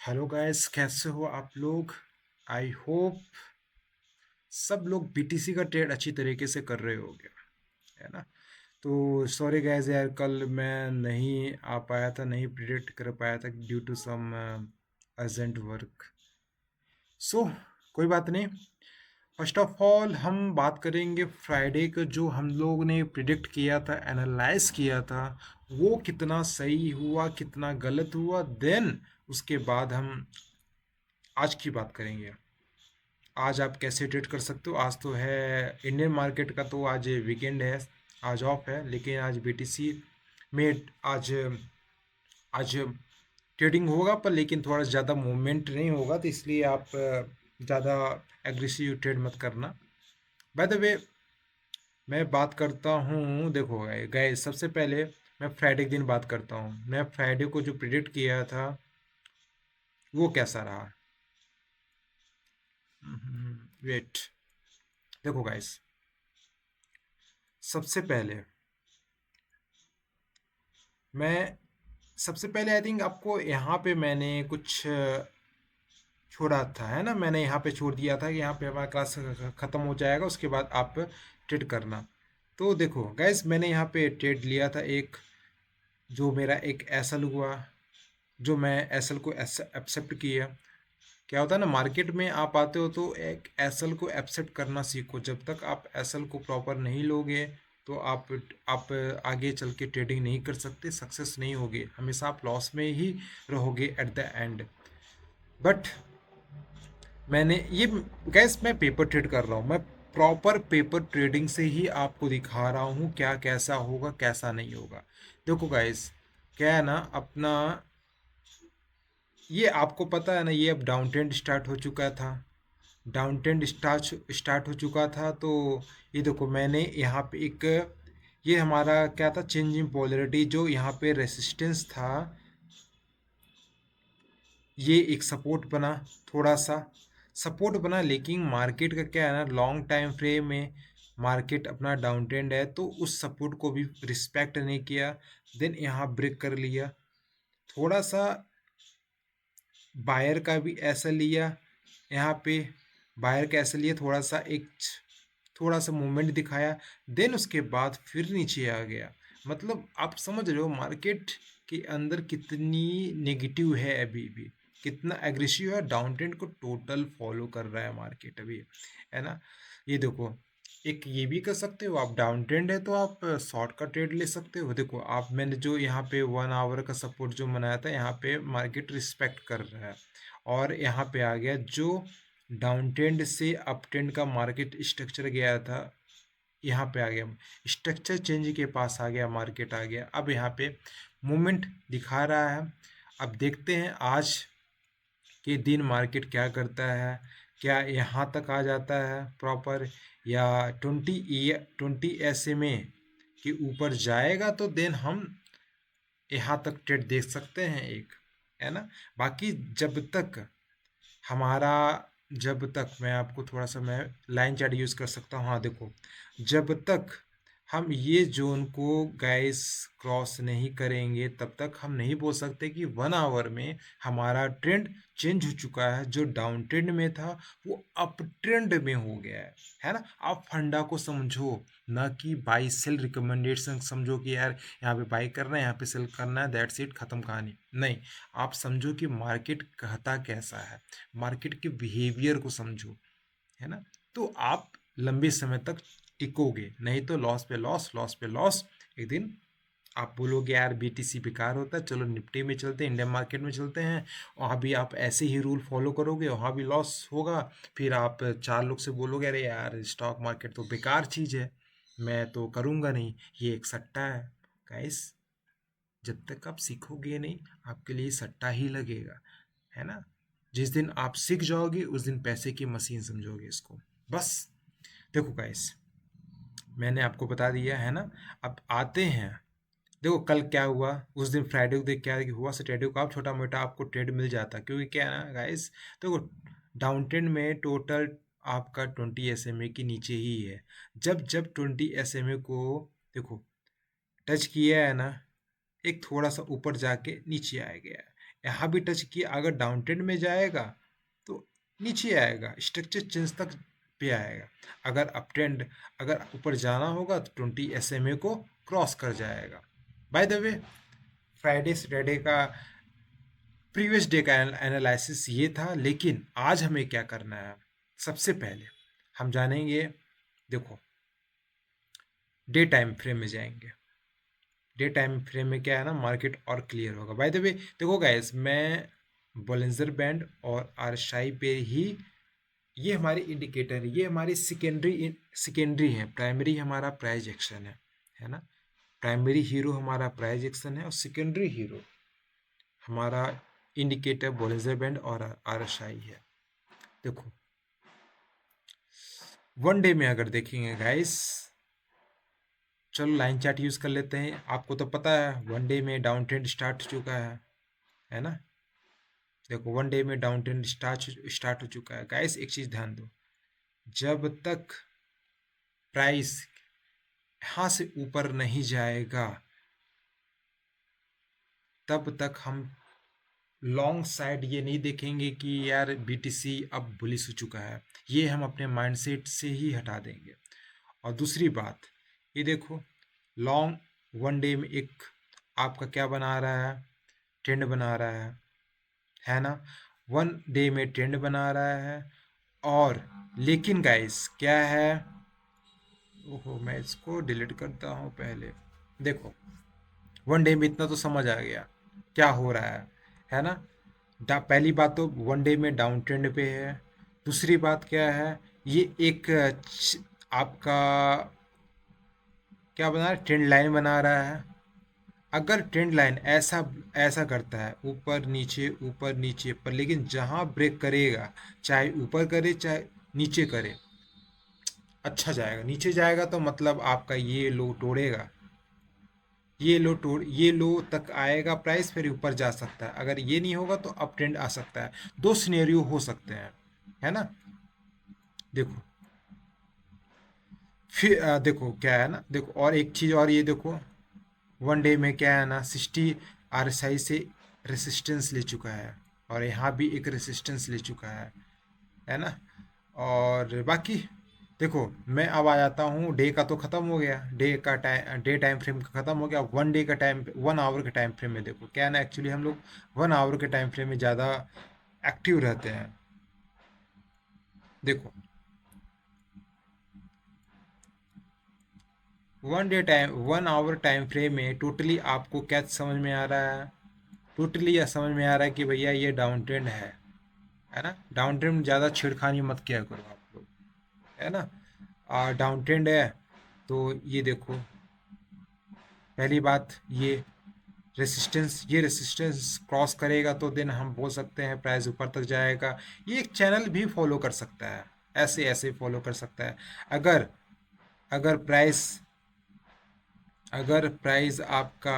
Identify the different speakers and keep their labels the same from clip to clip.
Speaker 1: Hello guys, कैसे हो आप लोग। आई होप सब लोग बीटीसी का ट्रेड अच्छी तरीके से कर रहे होगे, है ना। तो सॉरी गाइस यार, कल मैं नहीं आ पाया था, नहीं प्रिडिक्ट कर पाया था due to some urgent work. So कोई बात नहीं। फर्स्ट ऑफ ऑल हम बात करेंगे फ्राइडे का, जो हम लोग ने प्रिडिक्ट किया था, एनालाइज किया था, वो कितना सही हुआ कितना गलत हुआ। देन उसके बाद हम आज की बात करेंगे। आज आप कैसे ट्रेड कर सकते हो। आज तो है इंडियन मार्केट का, तो आज वीकेंड है, आज ऑफ है, लेकिन आज बीटीसी में आज आज ट्रेडिंग होगा, पर लेकिन थोड़ा ज़्यादा मूवमेंट नहीं होगा, तो इसलिए आप ज़्यादा एग्रेसिव ट्रेड मत करना। बाय द वे, मैं बात करता हूँ, देखो गए सबसे पहले मैं फ्राइडे के दिन बात करता हूँ। मैं फ्राइडे को जो प्रिडिक्ट किया था वो कैसा रहा। वेट, देखो गाइस, सबसे पहले मैं सबसे पहले आई थिंक आपको यहाँ पे मैंने कुछ छोड़ा था, है ना। मैंने यहाँ पे छोड़ दिया था कि यहाँ पे हमारा क्लास ख़त्म हो जाएगा, उसके बाद आप ट्रेड करना। तो देखो गाइस, मैंने यहाँ पे ट्रेड लिया था एक, जो मेरा एक एसएल हुआ, जो मैं एसएल को एक्सेप्ट किया। क्या होता है ना, मार्केट में आप आते हो तो एक एसएल को एक्सेप्ट करना सीखो। जब तक आप एसएल को प्रॉपर नहीं लोगे तो आप आगे चल के ट्रेडिंग नहीं कर सकते, सक्सेस नहीं होगे, हमेशा आप लॉस में ही रहोगे एट द एंड। बट मैंने ये, गैस मैं पेपर ट्रेड कर रहा हूँ, मैं प्रॉपर पेपर ट्रेडिंग से ही आपको दिखा रहा हूँ क्या कैसा होगा कैसा नहीं होगा। देखो गाइस, क्या है ना अपना, ये आपको पता है ना, ये अब डाउन ट्रेंड स्टार्ट हो चुका था। डाउन ट्रेंड स्टार्ट हो चुका था, तो ये देखो मैंने यहाँ पे एक, ये हमारा क्या था, चेंज इन पोलैरिटी, जो यहाँ पे रेसिस्टेंस था, ये एक सपोर्ट बना, थोड़ा सा सपोर्ट बना। लेकिन मार्केट का क्या है ना, लॉन्ग टाइम फ्रेम में मार्केट अपना डाउन ट्रेंड है, तो उस सपोर्ट को भी रिस्पेक्ट नहीं किया। देन यहाँ ब्रेक कर लिया, थोड़ा सा बायर का भी ऐसा लिया, यहाँ पे बायर का ऐसा लिया, थोड़ा सा एक, थोड़ा सा मूवमेंट दिखाया। देन उसके बाद फिर नीचे आ गया। मतलब आप समझ रहे हो मार्केट के अंदर कितनी नेगेटिव है अभी भी, कितना एग्रेसिव है, डाउन ट्रेंड को टोटल फॉलो कर रहा है मार्केट अभी, है ना। ये देखो, एक ये भी कर सकते हो आप, डाउन ट्रेंड है तो आप शॉर्ट का ट्रेड ले सकते हो। देखो आप, मैंने जो यहाँ पे 1 आवर का सपोर्ट जो बनाया था, यहाँ पे मार्केट रिस्पेक्ट कर रहा है, और यहाँ पे आ गया जो डाउन ट्रेंड से अप ट्रेंड का मार्केट स्ट्रक्चर गया था, यहाँ पे आ गया, स्ट्रक्चर चेंज के पास आ गया, मार्केट आ गया। अब यहाँ पे मूवमेंट दिखा रहा है। अब देखते हैं आज के दिन मार्केट क्या करता है, क्या यहाँ तक आ जाता है प्रॉपर, या 20 SMA के ऊपर जाएगा, तो देन हम यहाँ तक ट्रेड देख सकते हैं एक, है ना। बाकी जब तक हमारा, जब तक मैं आपको थोड़ा सा, मैं लाइन चार्ट यूज़ कर सकता हूँ। हाँ देखो, जब तक हम ये जोन को गाइस क्रॉस नहीं करेंगे, तब तक हम नहीं बोल सकते कि 1 आवर में हमारा ट्रेंड चेंज हो चुका है। जो डाउन ट्रेंड में था वो अप ट्रेंड में हो गया है ना। आप फंडा को समझो, ना कि बाई सेल रिकमेंडेशन समझो कि यार यहाँ पे बाई करना है, यहाँ पे सेल करना है, दैट्स इट, खत्म कहानी। नहीं, आप समझो कि मार्केट कहता कैसा है, मार्केट के बिहेवियर को समझो, है ना। तो आप लंबे समय तक टिकोगे, नहीं तो लॉस पे लॉस, लॉस पे लॉस। एक दिन आप बोलोगे यार बीटीसी बेकार होता है, चलो निफ्टी में चलते हैं, इंडियन मार्केट में चलते हैं, वहाँ भी आप ऐसे ही रूल फॉलो करोगे, वहाँ भी लॉस होगा। फिर आप चार लोग से बोलोगे अरे यार स्टॉक मार्केट तो बेकार चीज़ है, मैं तो करूँगा नहीं, ये एक सट्टा है। गाइस, जब तक आप सीखोगे नहीं, आपके लिए सट्टा ही लगेगा, है ना। जिस दिन आप सीख जाओगे उस दिन पैसे की मशीन समझोगे इसको, बस। देखो गाइस, मैंने आपको बता दिया है ना। अब आते हैं, देखो कल क्या हुआ, उस दिन फ्राइडे को देख क्या हुआ, सैटरडे को आप छोटा मोटा आपको ट्रेड मिल जाता, क्योंकि क्या है ना गाइस, देखो डाउन ट्रेंड में टोटल आपका 20 SMA के नीचे ही है। जब जब 20 SMA को देखो टच किया है ना, एक थोड़ा सा ऊपर जाके नीचे आ गया है, यहाँ भी टच किया, अगर डाउन ट्रेंड में जाएगा तो नीचे आएगा, स्ट्रक्चर चेंज तक पे आएगा। अगर अप ट्रेंड, अगर ऊपर जाना होगा तो 20 SMA को क्रॉस कर जाएगा। By the way, Friday Saturday का प्रीवियस डे का एनालिसिस ये था, लेकिन आज हमें क्या करना है? सबसे पहले हम जानेंगे, देखो डे टाइम फ्रेम में जाएंगे। डे टाइम फ्रेम में क्या है ना, मार्केट और क्लियर होगा। बाय द वे देखो गाइस, मैं बोलिंजर बैंड और RSI पे ही, ये हमारी इंडिकेटर है, ये हमारी सेकेंडरी है, प्राइमरी हमारा प्राइस एक्शन है ना। प्राइमरी हीरो हमारा प्राइस एक्शन है और सेकेंडरी हीरो हमारा इंडिकेटर बोलिंजर बैंड और RSI है। देखो वन डे में अगर देखेंगे गाइस, चलो लाइन चार्ट यूज कर लेते हैं। आपको तो पता है वन डे में डाउन ट्रेंड स्टार्ट हो चुका है ना। देखो वन डे में डाउन ट्रेंड स्टार्ट हो चुका है गाइस। एक चीज ध्यान दो, जब तक प्राइस यहाँ से ऊपर नहीं जाएगा तब तक हम लॉन्ग साइड ये नहीं देखेंगे कि यार BTC अब बुलिश हो चुका है। ये हम अपने माइंडसेट से ही हटा देंगे। और दूसरी बात, ये देखो लॉन्ग वन डे में एक आपका क्या बना रहा है, ट्रेंड बना रहा है ना। वन डे में ट्रेंड बना रहा है। और लेकिन गाइस क्या है, ओहो मैं इसको डिलीट करता हूँ पहले। देखो वन डे में इतना तो समझ आ गया क्या हो रहा है ना। पहली बात तो वन डे में डाउन ट्रेंड पे है। दूसरी बात क्या है, ये एक आपका क्या बना रहा है, ट्रेंड लाइन बना रहा है। अगर ट्रेंड लाइन ऐसा ऐसा करता है, ऊपर नीचे पर, लेकिन जहां ब्रेक करेगा, चाहे ऊपर करे चाहे नीचे करे, अच्छा जाएगा। नीचे जाएगा तो मतलब आपका ये लो तोड़ेगा, ये लो तक आएगा प्राइस, फिर ऊपर जा सकता है। अगर ये नहीं होगा तो अप ट्रेंड आ सकता है। दो सिनेरियो हो सकते हैं, है ना। देखो फिर देखो क्या है ना, देखो और एक चीज और, ये देखो वन डे में क्या है ना, 60 RSI से रेसिस्टेंस ले चुका है और यहाँ भी एक रेसिस्टेंस ले चुका है ना। और बाकी देखो मैं अब आ जाता हूँ, डे का तो ख़त्म हो गया, डे टाइम फ्रेम का ख़त्म हो गया। वन डे का टाइम, 1 आवर के टाइम फ्रेम में देखो क्या है ना, एक्चुअली हम लोग 1 आवर के टाइम फ्रेम में ज़्यादा एक्टिव रहते हैं। देखो 1 आवर टाइम फ्रेम में टोटली आपको क्या समझ में आ रहा है, टोटली यह समझ में आ रहा है कि भैया ये डाउन ट्रेंड है ना। डाउन ट्रेंड में ज़्यादा छेड़खानी मत किया करो आप लोग, है ना। डाउन ट्रेंड है तो ये देखो, पहली बात ये रेसिस्टेंस क्रॉस करेगा तो देन हम बोल सकते हैं प्राइस ऊपर तक जाएगा। ये एक चैनल भी फॉलो कर सकता है, ऐसे ऐसे फॉलो कर सकता है। अगर अगर प्राइस अगर प्राइस आपका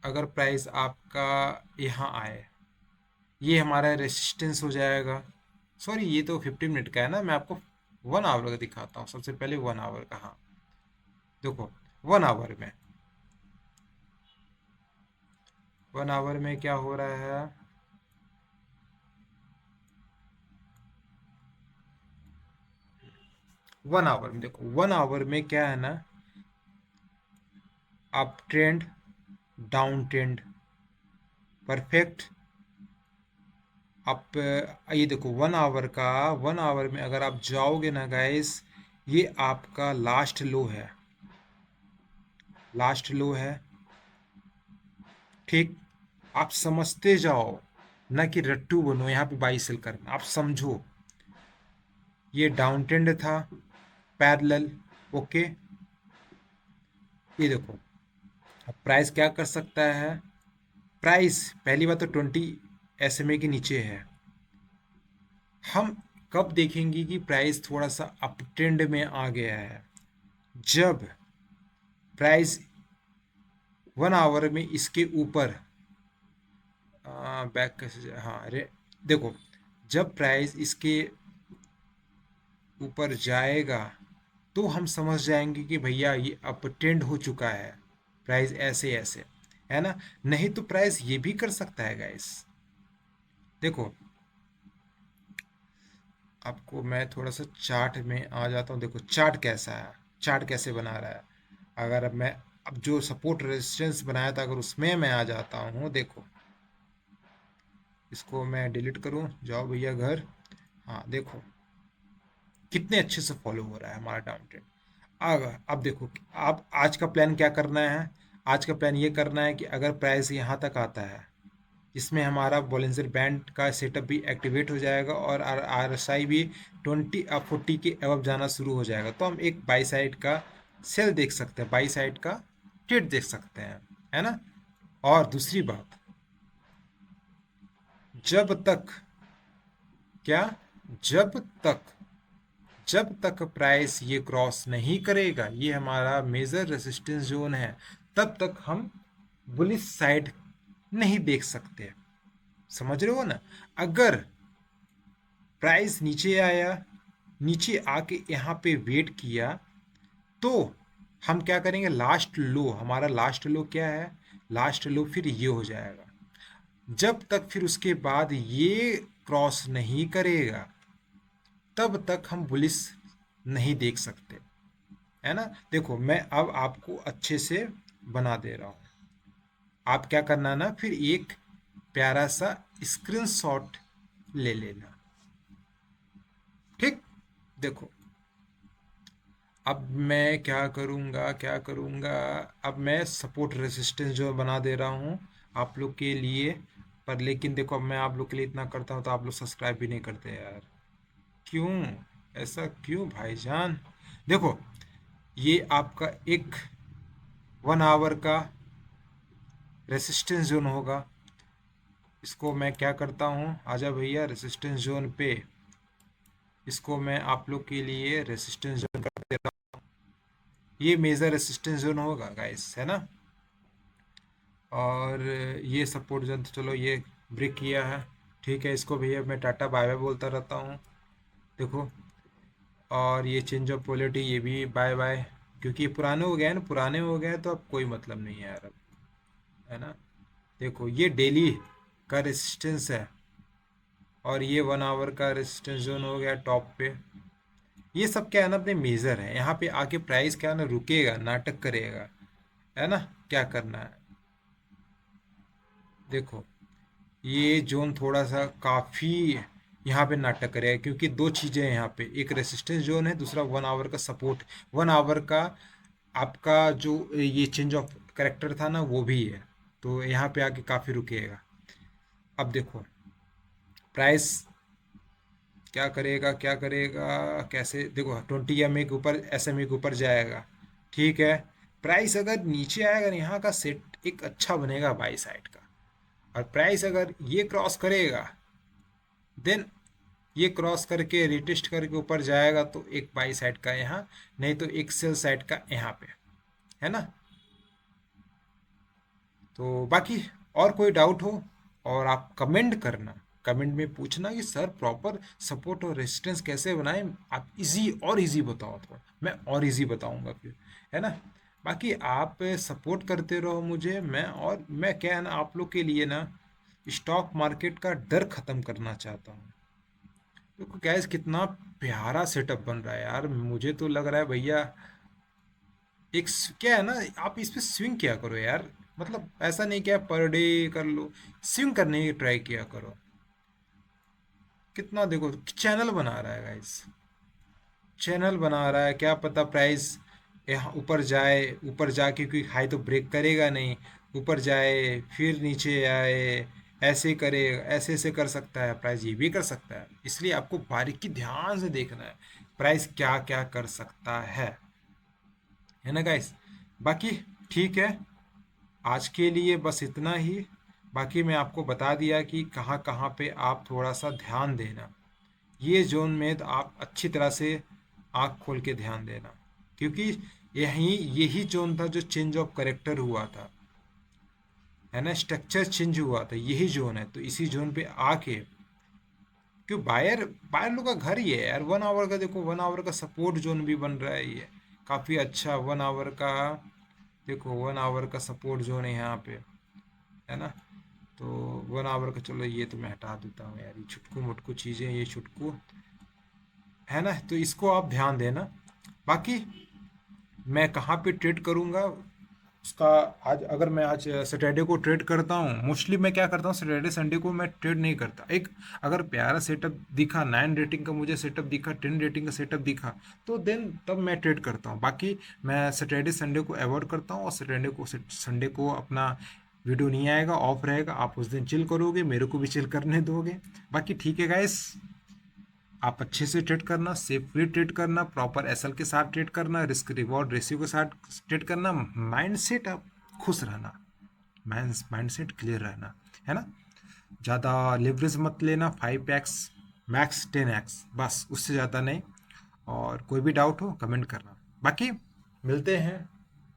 Speaker 1: अगर प्राइस आपका यहाँ आए, ये हमारा रेसिस्टेंस हो जाएगा। सॉरी ये तो 15 मिनट का है ना, मैं आपको 1 आवर का दिखाता हूँ। सबसे पहले 1 आवर का, हाँ देखो 1 आवर में क्या हो रहा है। 1 आवर में देखो, 1 आवर में क्या है ना, up trend, down trend, perfect. आप ये देखो 1 आवर में अगर आप जाओगे ना गाइस, ये आपका लास्ट लो है। ठीक, आप समझते जाओ, ना कि रट्टू बनो यहाँ पे बाई सेल करना। आप समझो ये डाउन ट्रेंड था, पैरेलल, ओके। ये देखो अब प्राइस क्या कर सकता है। प्राइस पहली बात तो 20 SMA के नीचे है। हम कब देखेंगे कि प्राइस थोड़ा सा अप ट्रेंड में आ गया है, जब प्राइस 1 आवर में इसके ऊपर बैक कैसे, हाँ देखो जब प्राइस इसके ऊपर जाएगा तो हम समझ जाएंगे कि भैया ये अप ट्रेंड हो चुका है। प्राइस ऐसे ऐसे, है ना। नहीं तो प्राइस ये भी कर सकता है गाइस। देखो आपको मैं थोड़ा सा चार्ट में आ जाता हूँ। देखो चार्ट कैसा है, चार्ट कैसे बना रहा है। अगर अब जो सपोर्ट रेजिस्टेंस बनाया था अगर उसमें मैं आ जाता हूँ, देखो इसको मैं डिलीट करूँ, जाओ भैया घर। हाँ देखो कितने अच्छे से फॉलो हो रहा है हमारा डाउन ट्रेंड। अब देखो, अब आज का प्लान क्या करना है। आज का प्लान ये करना है कि अगर प्राइस यहाँ तक आता है, इसमें हमारा बॉलिंजर बैंड का सेटअप भी एक्टिवेट हो जाएगा और आर एस आई भी 20 40 के अबव जाना शुरू हो जाएगा, तो हम एक बाई साइड का सेल देख सकते हैं, बाई साइड का ट्रेड देख सकते हैं, है ना। और दूसरी बात, जब तक क्या, जब तक जब तक प्राइस ये क्रॉस नहीं करेगा, ये हमारा मेजर रेजिस्टेंस जोन है, तब तक हम बुलिश साइड नहीं देख सकते। समझ रहे हो ना। अगर प्राइस नीचे आया, नीचे आके यहाँ पे वेट किया, तो हम क्या करेंगे, लास्ट लो, हमारा लास्ट लो क्या है, लास्ट लो फिर ये हो जाएगा। जब तक फिर उसके बाद ये क्रॉस नहीं करेगा, तब तक हम बुलिश नहीं देख सकते, है ना। देखो मैं अब आपको अच्छे से बना दे रहा हूँ। आप क्या करना ना, फिर एक प्यारा सा स्क्रीनशॉट ले लेना, ठीक। देखो अब मैं क्या करूँगा, क्या करूँगा, अब मैं सपोर्ट रेसिस्टेंस जो बना दे रहा हूँ आप लोग के लिए। पर लेकिन देखो, अब मैं आप लोग के लिए इतना करता हूँ तो आप लोग सब्सक्राइब भी नहीं करते यार, क्यों, ऐसा क्यों भाईजान। देखो ये आपका एक 1 आवर का रेसिस्टेंस जोन होगा। इसको मैं क्या करता हूँ, आजा भैया रेसिस्टेंस जोन पे, इसको मैं आप लोग के लिए रेसिस्टेंस जोन कर देता हूँ। ये मेजर रेसिस्टेंस जोन होगा गाइस, है ना। और ये सपोर्ट जोन तो चलो ये ब्रेक किया है, ठीक है। इसको भैया मैं टाटा बाय बाय बोलता रहता हूँ, देखो। और ये चेंज ऑफ पॉलिटी ये भी बाय बाय, क्योंकि ये पुराने हो गए हैं ना, पुराने हो गए तो अब कोई मतलब नहीं है यार अब, है ना। देखो ये डेली का रेसिस्टेंस है, और ये 1 आवर का रेसिस्टेंस जोन हो गया टॉप पे। ये सब क्या है ना, अपने मेजर है। यहाँ पे आके प्राइस क्या है ना, रुकेगा, नाटक करेगा, है ना। क्या करना है, देखो ये जोन थोड़ा सा काफ़ी यहाँ पे नाटक करेगा, क्योंकि दो चीज़ें हैं यहाँ पे, एक रेसिस्टेंस जोन है, दूसरा 1 आवर का सपोर्ट। 1 आवर का आपका जो ये चेंज ऑफ करेक्टर था ना, वो भी है, तो यहाँ पे आके काफ़ी रुकेगा। अब देखो प्राइस क्या करेगा, क्या करेगा, कैसे, देखो 20 EMA के ऊपर, SMA के ऊपर जाएगा, ठीक है। प्राइस अगर नीचे आएगा ना, यहाँ का सेट एक अच्छा बनेगा बाई साइड का, और प्राइस अगर ये क्रॉस करेगा, देन ये क्रॉस करके रिटेस्ट करके ऊपर जाएगा, तो एक बाई साइड का यहाँ, नहीं तो एक सेल साइड का यहाँ पे, है ना। तो बाकी और कोई डाउट हो और आप कमेंट करना, कमेंट में पूछना कि सर प्रॉपर सपोर्ट और रेजिस्टेंस कैसे बनाएं। आप इजी और इजी बताओ, तो मैं और इजी बताऊंगा फिर, है ना। बाकी आप सपोर्ट करते रहो मुझे, मैं क्या है ना, आप लोग के लिए ना स्टॉक मार्केट का डर खत्म करना चाहता हूँ। देखो गैस कितना प्यारा सेटअप बन रहा है यार, मुझे तो लग रहा है भैया क्या है ना, आप इस पे स्विंग किया करो यार। मतलब ऐसा नहीं कि आप पर डे कर लो, स्विंग करने की ट्राई किया करो। कितना देखो चैनल बना रहा है गाइस, चैनल बना रहा है। क्या पता प्राइस यहाँ ऊपर जाए, ऊपर जाके क्योंकि हाई तो ब्रेक करेगा नहीं, ऊपर जाए फिर नीचे आए, ऐसे करे, ऐसे ऐसे कर सकता है प्राइस, ये भी कर सकता है। इसलिए आपको बारीकी ध्यान से देखना है प्राइस क्या क्या कर सकता है ना गाइस। बाकी ठीक है, आज के लिए बस इतना ही। बाकी मैं आपको बता दिया कि कहाँ कहाँ पे आप थोड़ा सा ध्यान देना, ये जोन में तो आप अच्छी तरह से आँख खोल के ध्यान देना, क्योंकि यही जोन था जो चेंज ऑफ करेक्टर हुआ था, है ना। स्ट्रक्चर चेंज हुआ था, यही जोन है। तो इसी जोन पे आके, क्यों बायर बायर लोग का घर ही है यार। 1 आवर का देखो, 1 आवर का सपोर्ट जोन भी बन रहा है, ये काफ़ी अच्छा 1 आवर का देखो 1 आवर का सपोर्ट जोन है यहाँ पे, है ना। तो 1 आवर का, चलो ये तो मैं हटा देता हूँ यार, ये छुटकू मुटकू चीज़ें, ये छुटकू, है ना। तो इसको आप ध्यान देना। बाकी मैं कहाँ पे ट्रेड करूँगा उसका, आज अगर मैं आज सैटरडे को ट्रेड करता हूँ, मोस्टली मैं क्या करता हूँ सैटरडे संडे को मैं ट्रेड नहीं करता। एक अगर प्यारा सेटअप दिखा, 9 रेटिंग का मुझे सेटअप दिखा, 10 रेटिंग का सेटअप दिखा, तो देन तब मैं ट्रेड करता हूँ। बाकी मैं सैटरडे संडे को अवॉइड करता हूँ, और सैटरडे को संडे को अपना वीडियो नहीं आएगा, ऑफ रहेगा, आप उस दिन चिल करोगे, मेरे को भी चिल करने दोगे। बाकी ठीक है गाइस, आप अच्छे से ट्रेड करना, सेफली ट्रेड करना, प्रॉपर एसएल के साथ ट्रेड करना, रिस्क रिवॉर्ड रेशियो के साथ ट्रेड करना, माइंडसेट आप खुश रहना, माइंडसेट क्लियर रहना, है ना। ज़्यादा लेवरेज मत लेना, 5x मैक्स 10x, बस उससे ज़्यादा नहीं। और कोई भी डाउट हो कमेंट करना। बाकी मिलते हैं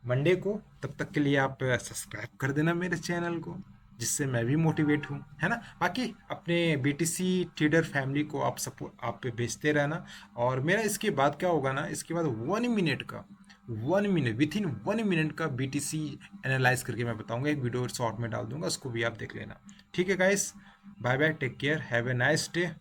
Speaker 1: मंडे को, तब तक के लिए आप सब्सक्राइब कर देना मेरे चैनल को, जिससे मैं भी मोटिवेट हूँ, है ना। बाकी अपने बीटीसी ट्रेडर फैमिली को आप सपोर्ट आप पे भेजते रहना। और मेरा इसके बाद क्या होगा ना, इसके बाद 1 मिनट का, 1 मिनट, विथ इन 1 मिनट का बीटीसी एनालाइज करके मैं बताऊंगा, एक वीडियो शॉर्ट में डाल दूंगा, उसको भी आप देख लेना। ठीक है guys, bye bye, take care, have a nice day.